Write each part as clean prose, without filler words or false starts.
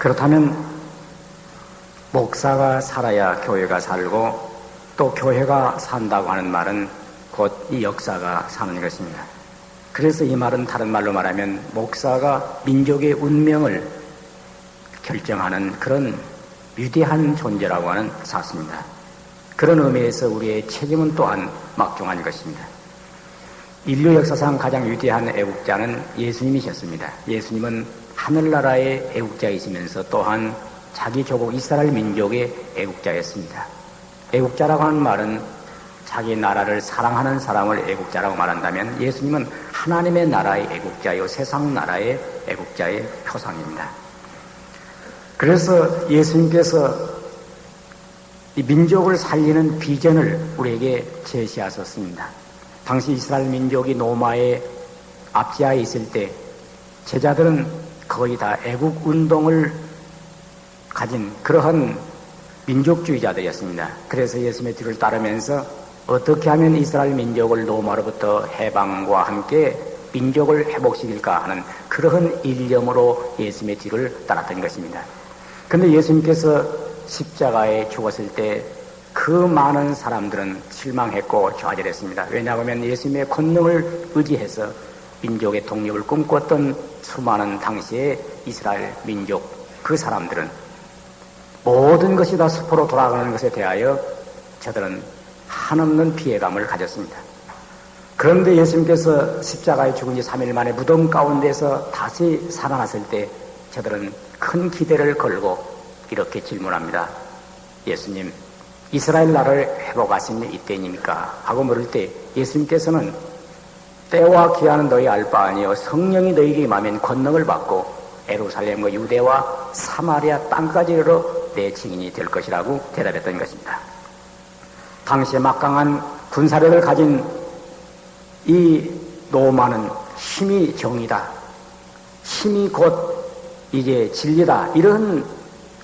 그렇다면 목사가 살아야 교회가 살고 또 교회가 산다고 하는 말은 곧 이 역사가 사는 것입니다. 그래서 이 말은 다른 말로 말하면 목사가 민족의 운명을 결정하는 그런 위대한 존재라고 하는 사실입니다. 그런 의미에서 우리의 책임은 또한 막중한 것입니다. 인류 역사상 가장 위대한 애국자는 예수님이셨습니다. 예수님은 하늘나라의 애국자이시면서 또한 자기 조국 이스라엘 민족의 애국자였습니다. 애국자라고 하는 말은 자기 나라를 사랑하는 사람을 애국자라고 말한다면 예수님은 하나님의 나라의 애국자요 세상 나라의 애국자의 표상입니다. 그래서 예수님께서 이 민족을 살리는 비전을 우리에게 제시하셨습니다. 당시 이스라엘 민족이 로마의 압제하에 있을 때 제자들은 거의 다 애국 운동을 가진 그러한 민족주의자들이었습니다. 그래서 예수님의 뒤를 따르면서 어떻게 하면 이스라엘 민족을 로마로부터 해방과 함께 민족을 회복시킬까 하는 그러한 일념으로 예수님의 뒤를 따랐던 것입니다. 그런데 예수님께서 십자가에 죽었을 때 그 많은 사람들은 실망했고 좌절했습니다. 왜냐하면 예수님의 권능을 의지해서 민족의 독립을 꿈꿨던 수많은 당시의 이스라엘 민족 그 사람들은 모든 것이 다 수포로 돌아가는 것에 대하여 저들은 한없는 피해감을 가졌습니다. 그런데 예수님께서 십자가에 죽은 지 3일 만에 무덤 가운데서 다시 살아났을 때 저들은 큰 기대를 걸고 이렇게 질문합니다. 예수님, 이스라엘 나라를 회복하신 이때입니까? 하고 물을 때 예수님께서는 때와 기한은 너희 알 바 아니요 성령이 너희에게 임하면 권능을 받고 예루살렘과 유대와 사마리아 땅까지 이르러 내 증인이 될 것이라고 대답했던 것입니다. 당시에 막강한 군사력을 가진 이 로마는 힘이 정의다, 힘이 곧 이게 진리다, 이런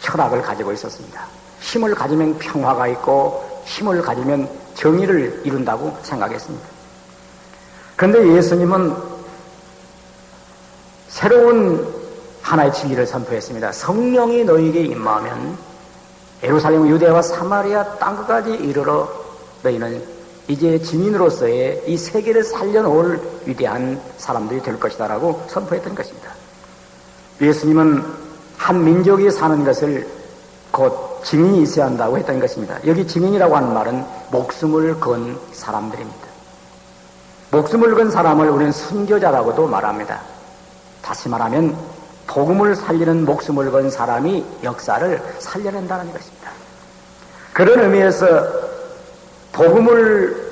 철학을 가지고 있었습니다. 힘을 가지면 평화가 있고 힘을 가지면 정의를 이룬다고 생각했습니다. 그런데 예수님은 새로운 하나의 진리를 선포했습니다. 성령이 너희에게 임하면 예루살렘, 유대와 사마리아 땅까지 이르러 너희는 이제 증인으로서의 이 세계를 살려놓을 위대한 사람들이 될 것이다라고 선포했던 것입니다. 예수님은 한 민족이 사는 것을 곧 증인이 있어야 한다고 했던 것입니다. 여기 증인이라고 하는 말은 목숨을 건 사람들입니다. 목숨을 건 사람을 우리는 순교자라고도 말합니다. 다시 말하면 복음을 살리는 목숨을 건 사람이 역사를 살려낸다는 것입니다. 그런 의미에서 복음을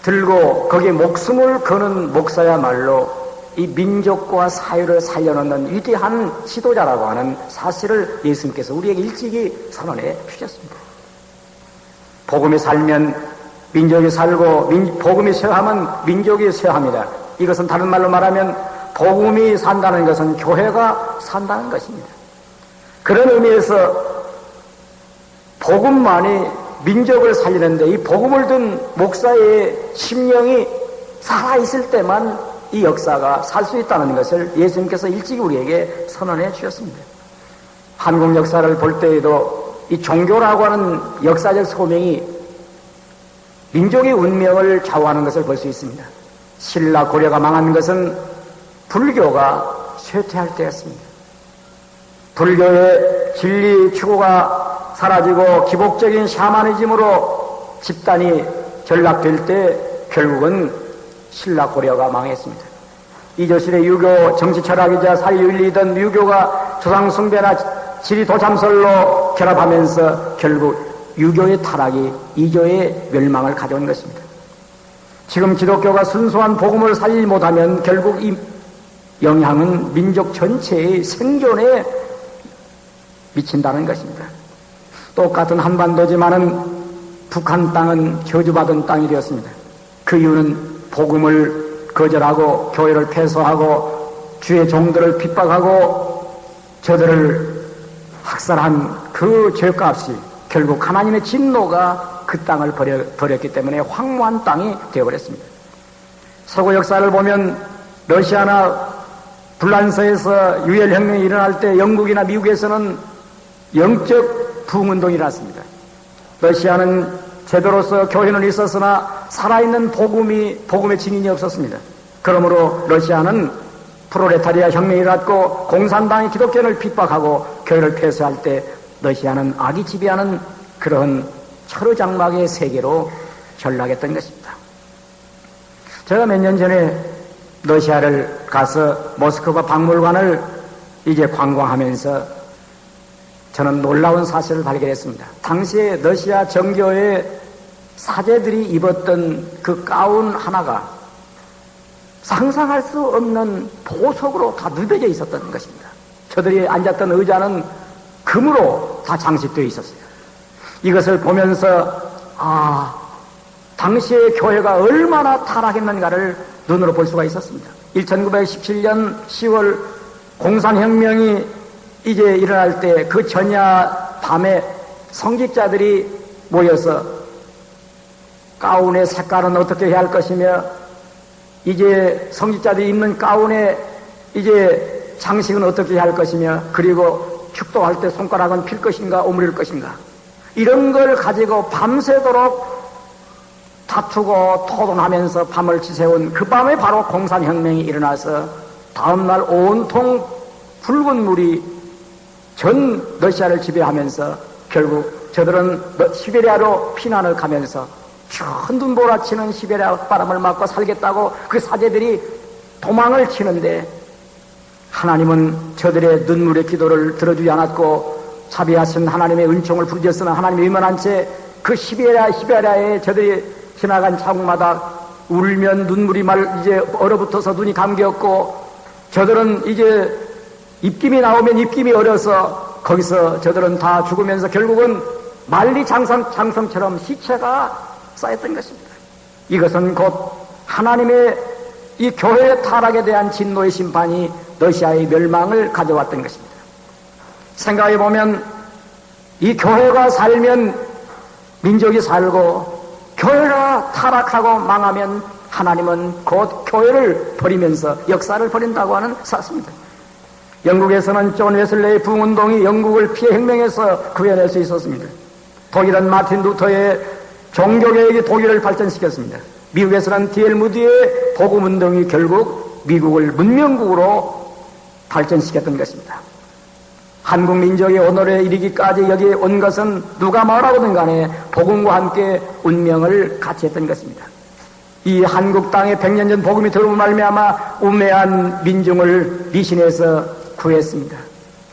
들고 거기에 목숨을 거는 목사야말로 이 민족과 사회를 살려놓는 위대한 지도자라고 하는 사실을 예수님께서 우리에게 일찍이 선언해 주셨습니다. 복음이 살면 민족이 살고 복음이 쇠하면 민족이 쇠합니다. 이것은 다른 말로 말하면 복음이 산다는 것은 교회가 산다는 것입니다. 그런 의미에서 복음만이 민족을 살리는데 이 복음을 든 목사의 심령이 살아있을 때만 이 역사가 살 수 있다는 것을 예수님께서 일찍이 우리에게 선언해 주셨습니다. 한국 역사를 볼 때에도 이 종교라고 하는 역사적 소명이 민족의 운명을 좌우하는 것을 볼 수 있습니다. 신라 고려가 망한 것은 불교가 쇠퇴할 때였습니다. 불교의 진리 추구가 사라지고 기복적인 샤머니즘으로 집단이 전락될 때 결국은 신라 고려가 망했습니다. 이조실의 유교 정치 철학이자 사회윤리이던 유교가 조상숭배나 지리도참설로 결합하면서 결국 유교의 타락이 이조의 멸망을 가져온 것입니다. 지금 기독교가 순수한 복음을 살리지 못하면 결국 이 영향은 민족 전체의 생존에 미친다는 것입니다. 똑같은 한반도지만은 북한 땅은 저주받은 땅이 되었습니다. 그 이유는 복음을 거절하고 교회를 폐소하고 주의 종들을 핍박하고 저들을 학살한 그 죄값이 결국 하나님의 진노가 그 땅을 버렸기 때문에 황무한 땅이 되어버렸습니다. 서구 역사를 보면 러시아나 불란서에서 유혈혁명이 일어날 때 영국이나 미국에서는 영적 부흥운동이 일어났습니다. 러시아는 제도로서 교회는 있었으나 살아있는 복음의 증인이 없었습니다. 그러므로 러시아는 프로레타리아 혁명이 일어났고 공산당이 기독교를 핍박하고 교회를 폐쇄할 때 러시아는 악이 지배하는 그런 철의장막의 세계로 전락했던 것입니다. 제가 몇 년 전에 러시아를 가서 모스크바 박물관을 이제 관광하면서 저는 놀라운 사실을 발견했습니다. 당시에 러시아 정교의 사제들이 입었던 그 가운 하나가 상상할 수 없는 보석으로 다 누벼져 있었던 것입니다. 저들이 앉았던 의자는 금으로 다 장식되어 있었어요. 이것을 보면서 당시의 교회가 얼마나 타락했는가를 눈으로 볼 수가 있었습니다. 1917년 10월 공산혁명이 이제 일어날 때 그 전야 밤에 성직자들이 모여서 가운의 색깔은 어떻게 해야 할 것이며 이제 성직자들이 입는 가운의 이제 장식은 어떻게 해야 할 것이며 그리고 축도할 때 손가락은 필 것인가 오므릴 것인가 이런 걸 가지고 밤새도록 다투고 토론하면서 밤을 지새운 그 밤에 바로 공산혁명이 일어나서 다음날 온통 붉은 물이 전 러시아를 지배하면서 결국 저들은 시베리아로 피난을 가면서 추운 눈보라치는 시베리아 바람을 맞고 살겠다고 그 사제들이 도망을 치는데 하나님은 저들의 눈물의 기도를 들어주지 않았고 자비하신 하나님의 은총을 부르짖었으나 하나님이 위만한 채 그 시베리아에 저들이 지나간 자국마다 울면 눈물이 이제 얼어붙어서 눈이 감겼고 저들은 이제 입김이 나오면 입김이 얼어서 거기서 저들은 다 죽으면서 결국은 만리장성처럼 시체가 쌓였던 것입니다. 이것은 곧 하나님의 이 교회의 타락에 대한 진노의 심판이 러시아의 멸망을 가져왔던 것입니다. 생각해 보면 이 교회가 살면 민족이 살고 교회가 타락하고 망하면 하나님은 곧 교회를 버리면서 역사를 버린다고 하는 사실입니다. 영국에서는 존 웨슬레의 부흥운동이 영국을 피해 혁명해서 구해낼 수 있었습니다. 독일은 마틴 루터의 종교개혁이 독일을 발전시켰습니다. 미국에서는 D.L. 무디의 복음운동이 결국 미국을 문명국으로 발전시켰던 것입니다. 한국 민족의 오늘에 이르기까지 여기에 온 것은 누가 뭐라고든 간에 복음과 함께 운명을 같이 했던 것입니다. 이 한국 땅에 100년 전 복음이 들어온 말미암아 우매한 민중을 미신에서 구했습니다.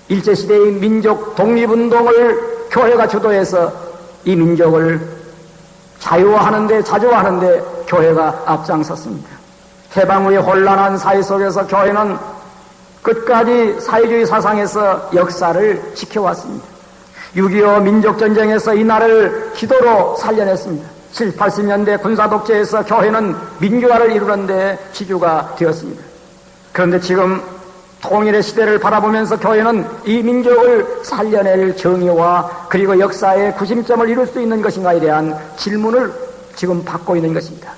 일제시대의 민족 독립운동을 교회가 주도해서 이 민족을 자유화하는데 자주화하는데 교회가 앞장섰습니다. 해방 후의 혼란한 사회 속에서 교회는 끝까지 사회주의 사상에서 역사를 지켜왔습니다. 6.25 민족전쟁에서 이 나라를 기도로 살려냈습니다. 70, 80년대 군사독재에서 교회는 민주화를 이루는데 기주가 되었습니다. 그런데 지금 통일의 시대를 바라보면서 교회는 이 민족을 살려낼 정의와 그리고 역사의 구심점을 이룰 수 있는 것인가에 대한 질문을 지금 받고 있는 것입니다.